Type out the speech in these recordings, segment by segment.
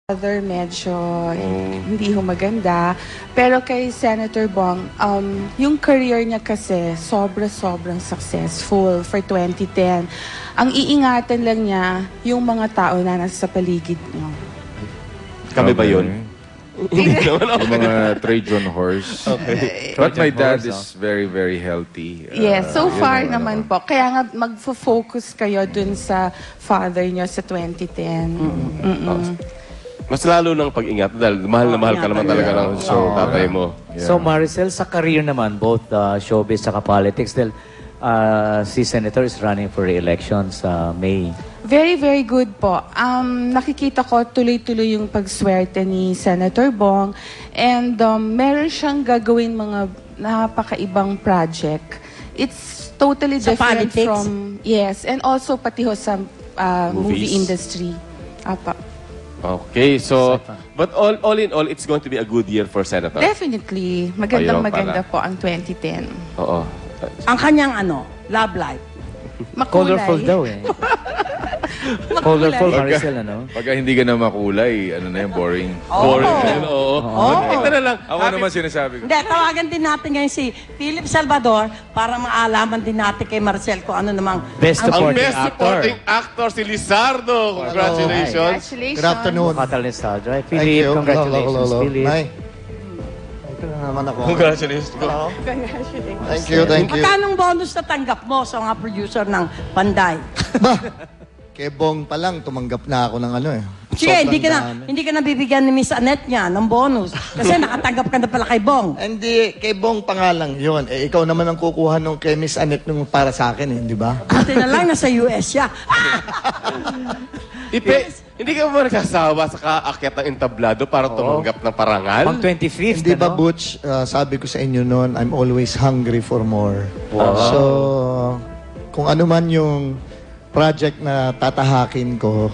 medyo hindi ho maganda. Pero kay Senator Bong, yung career niya kasi sobrang successful for 2010. Ang iingatan lang niya yung mga tao na nasa paligid niyo. Kami ba yun? Hindi naman. Yung mga Trojan horse. Okay. But my dad is very healthy. Yes, so far naman po. Kaya nga mag-focus kayo dun sa father niyo sa 2010. Mas lalo ng pag-ingat dahil mahal na mahal ka naman talaga ng tatay mo. Yeah. So Maricel, sa career naman, both showbiz at politics, dahil si Senator is running for re-election sa May. Very good po. Nakikita ko tuloy-tuloy yung pagswerte ni Senator Bong and meron siyang gagawin mga napakaibang project. It's totally sa different politics? from... Yes, and also pati ho sa movie industry. Apa. Okay, so, but all in all, it's going to be a good year for Senator. Definitely. Maganda po ang 2010. Oo. Ang kanyang love life. Makulay. Colorful daw eh. Colorful, Maricel, Pagka hindi ka na makulay, boring. Boring. Oo. Ito na lang. Ako naman sinasabi ko. Hindi, tawagan din natin ngayon si Philip Salvador para maalaman din natin kay Maricel kung ano namang... Ang best supporting actor, si Lizardo. Congratulations. Good afternoon. Philip, congratulations, Philip. Nay. Ito na naman ako. Congratulations. Thank you. Magkanong bonus na tanggap mo sa mga producer ng Panday? Kay Bong pa lang, tumanggap na ako ng Sige, hindi ka na bibigyan ni Miss Annette niya ng bonus. Kasi nakatanggap ka na pala kay Bong. Hindi, kay Bong pa nga lang yun. Ikaw naman ang kukuha nung kay Miss Annette nung para sa akin, di ba? Buti na lang, nasa US siya. Hindi ka ba nagkasawa sa kaakyat ng entablado para tumanggap ng parangal? Pang 25th, Hindi ba, Butch, sabi ko sa inyo noon, I'm always hungry for more. So, kung ano man yung project na tatahakin ko,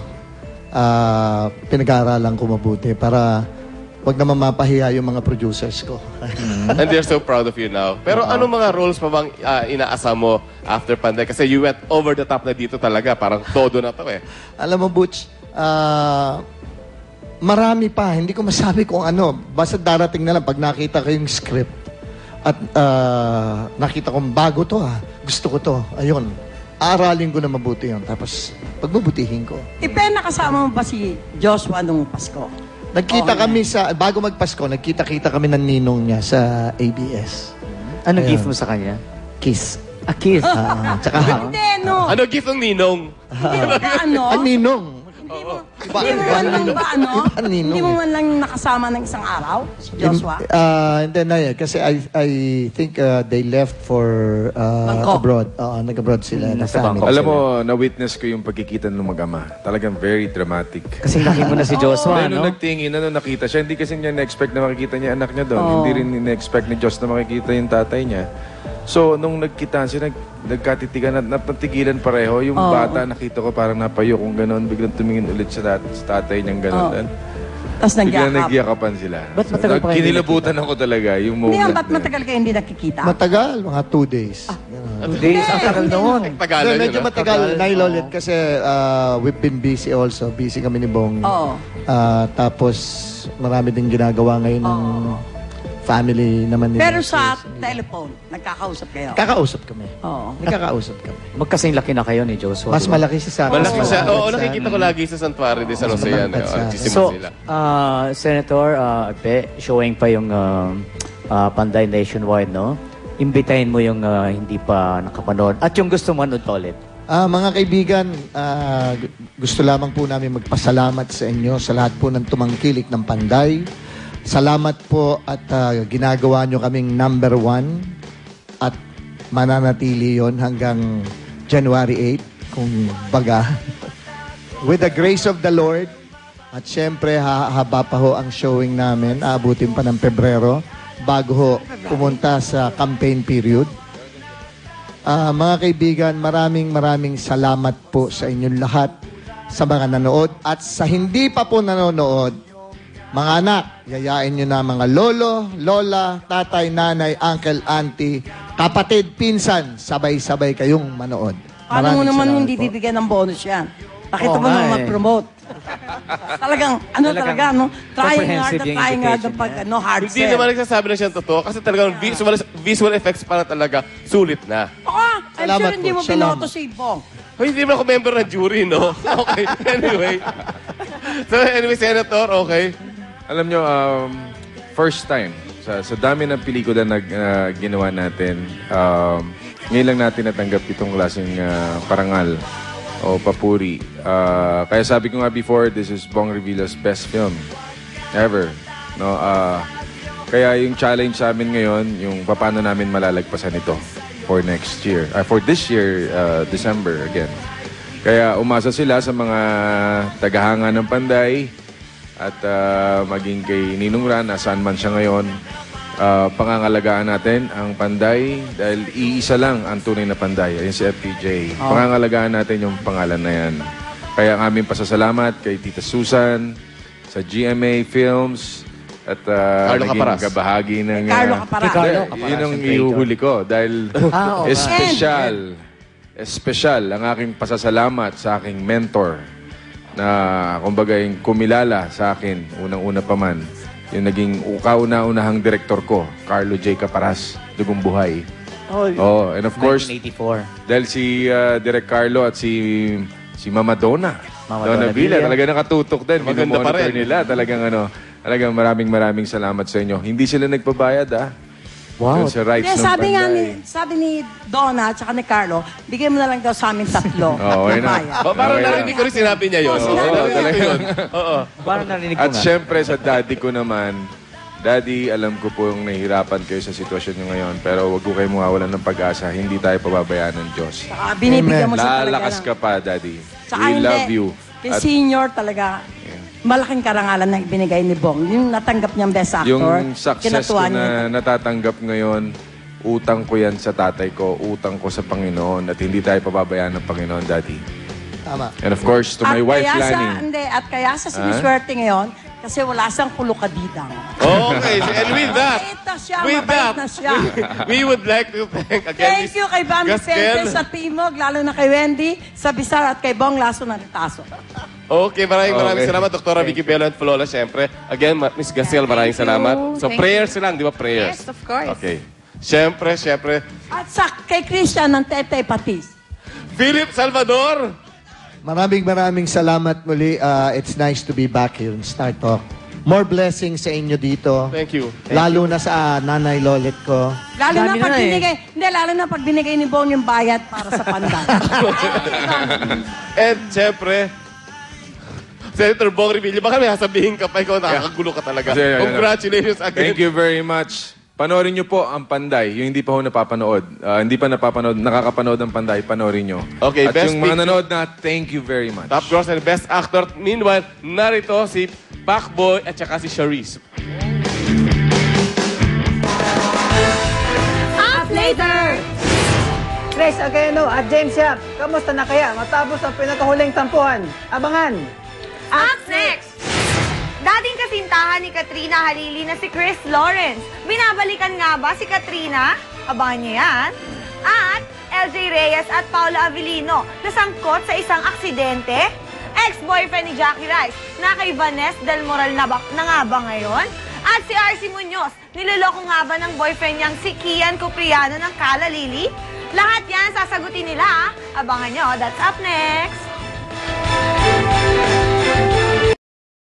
pinag-aaralan ko mabuti para wag naman mapahiya yung mga producers ko. And they're so proud of you now. Pero ano mga roles pa bang inaasa mo after Panday? Kasi you went over the top na dito talaga. Parang todo na to eh. Alam mo, Butch, marami pa. Hindi ko masabi kung ano. Basta darating na lang pag nakita ko yung script at nakita kong bago to Gusto ko to. Ayun. Aralin ko na mabuti yun. Tapos, pagbubutihin ko. Nakasama mo ba si Joshua nung Pasko? Nagkita kami bago magpasko, nagkita-kita kami ng ninong niya sa ABS. Ano gift mo sa kanya? Kiss. A kiss? Tsaka hug. Hindi, Ano gift ng ninong? Hindi mo ba Ang ninong. Hindi mo man lang nakasama ng isang araw, si Joshua? Hindi na yan. Kasi I think they left for abroad. Nag-abroad sila. Alam mo, na-witness ko yung pagkikita ng mag-ama. Talagang very dramatic. Kasi laki mo na si Joshua, Nung nagtingin, nakita siya, hindi kasi niya na-expect na makikita niya anak niya doon. Hindi rin na-expect ni Diyos na makikita yung tatay niya. So, nung nagkitaan siya, nagkatitigan at napatigilan pareho. Yung bata, nakita ko parang napayo kung gano'n. Biglang tumingin ulit sa tatay niyang gano'n. Tapos biglang nagyakapan sila. Ba't matagal pa kayo kinilabutan ako talaga yung moment. Hindi, ba't matagal kayo hindi nakikita? Matagal, mga 2 days. 2 days? Ang tagal noon. Medyo matagal, Nailolit, kasi we've been busy also. Busy kami ni Bong. Tapos, marami din ginagawa ngayon ng family naman nila. Pero sa telephone, nagkakausap kayo? Kakausap kami. Nagkakausap kami. Magkasing laki na kayo ni Joshua. Mas malaki siya sa akin. Malaki siya. Oo, nakikita ko lagi sa Santuario de San Jose yan. So, Senator, showing pa yung Panday Nationwide, no? Imbitahin mo yung hindi pa nakapanood. At yung gusto mo manood ulit. Mga kaibigan, gusto lamang po namin magpasalamat sa inyo sa lahat po ng tumangkilik ng Panday. Salamat po at ginagawa nyo kaming number 1 at mananatili yon hanggang January 8 kung baga. With the grace of the Lord at syempre hahaba pa ho ang showing namin, aabutin pa ng Pebrero bago ho pumunta sa campaign period. Mga kaibigan, maraming salamat po sa inyong lahat, sa mga nanood at sa hindi pa po nanonood. Mga anak, yayain nyo na mga lolo, lola, tatay, nanay, uncle, auntie, kapatid, pinsan, sabay-sabay kayong manood. Paano mo naman hindi bibigyan ng bonus yan? Pakita mo naman mag-promote. Talagang, talaga, no? Trying hard comprehensive na yung trying hard na invitation pag, niya. no, hard Hindi sell. naman nagsasabi na siyang totoo kasi talagang visual effects para talaga sulit na. I'm Salamat sure hindi po, mo salamat. binoto si Bong. Hoy, hindi naman ako member ng jury, no? Okay, anyway. So, anyway, Senator, okay. Alam nyo, first time, sa dami ng pelikula na ginawa natin, ngayon lang natin natanggap itong klaseng parangal o papuri. Kaya sabi ko nga before, this is Bong Revilla's best film ever. No, kaya yung challenge sa amin ngayon, yung paano namin malalagpasan ito for next year. For this year, December again. Kaya umasa sila sa mga tagahanga ng Panday at maging kay Ninong Ran, saan man siya ngayon. Pangangalagaan natin ang Panday dahil iisa lang ang tunay na Panday. Ayun si FPJ. Pangangalagaan natin yung pangalan na yan. Kaya ang aming pasasalamat kay Tita Susan, sa GMA Films, at Carlo naging Caparas. kabahagi ng... Carlo Caparas. Carlo Hindi, Caparas, yun ang yung creator. ihuhuli ko dahil okay. espesyal ang aking pasasalamat sa aking mentor na kumbaga yung kumilala sa akin, unang-una pa man, yung naging kauna-unahang direktor ko, Carlo J. Caparas, Dugong Buhay. Oh, and of course, 1984. dahil si Direk Carlo at si Mama Donna. Mama Donna Donna Villa. Villa. Talaga nakatutok din. Maganda pa Minomonitor rin. nila. Talagang maraming salamat sa inyo. Hindi sila nagpabayad, Wow. Yun sa rights Hindi, ng sabi ni Donna at saka ni Carlo, bigay mo na lang daw sa amin tatlo. Oh, why not? Bayad. Parang Okay. narinig ko rin sinabi niya yun. Oo, Narinig ko yun. Oo. Parang narinig ko At nga. syempre sa daddy ko naman, Daddy, alam ko po yung nahihirapan kayo sa sitwasyon nyo ngayon, pero wag ko kayo mawawalan ng pag-asa. Hindi tayo pababayaan ng Diyos. Saka binibigyan mo siya talaga Lalakas ng... ka pa, Daddy. Saka We hindi, love you. Kay At senior talaga, malaking karangalan na ibinigay ni Bong. Yung natanggap niyang best actor, yung success ko kinatuwa niya. na natatanggap ngayon, utang ko yan sa tatay ko, utang ko sa Panginoon, at hindi tayo pababayaan ng Panginoon, Daddy. Tama. And of course, to my wife, Lani. At kaya sa siniswerte ngayon, kasi wala siyang kulukadidang. Okay, and with that, Mabait na siya, with mabait that, na siya. we would like to thank again Thank you kay Bambi Gaskel. Fuentes at Timog, lalo na kay Wendy, sa Bizarre at kay Bong Lasso ng Ritaso. Okay, maraming Okay. salamat, Dr. Vicky Bello and Flawless, syempre. Again, Miss Gasel, maraming Thank you. salamat. So, Thank prayers lang, di ba? Prayers. Yes, of course. Okay. Syempre. At sa kay Christian ng Tete Patis. Philip Salvador! Maraming salamat muli. It's nice to be back here in Star Talk. More blessings sa inyo dito. Thank you. Lalo na sa nanay lolet ko. Lalo na Dami pag na eh. binigay, lalo na pag binigay ni Bong yung bayad para sa pandan. And syempre, Senator Bong Revilla, baka may sasabihin ka pa, ikaw nakakagulo ka talaga. Kasi, Congratulations again. Thank you very much. Panoorin nyo po ang Panday. Yung hindi pa ho napapanood. Hindi pa napapanood, nakakapanood ng Panday, panoorin nyo. Okay, At best yung mga picture. nanood na, thank you very much. Top Gross and Best Actor. Meanwhile, narito si Pacboy at saka si Charisse. Up later! Grace Aquino at James Yap, kamusta na kaya matapos ang pinakahuling tampuhan? Abangan! Up next! Dating kasintahan ni Katrina Halili na si Chris Lawrence. Binabalikan nga ba si Katrina? Abangan niyo yan. At LJ Reyes at Paula Avellino nasangkot sa isang aksidente. Ex-boyfriend ni Jackie Rice na kay Vanessa Del Moral na nga ba ngayon? At si RC Muñoz, niloloko nga ba ng boyfriend niyang si Kian Cupriano ng Kala Lili? Lahat yan sasagutin nila. Abangan nyo, that's up next!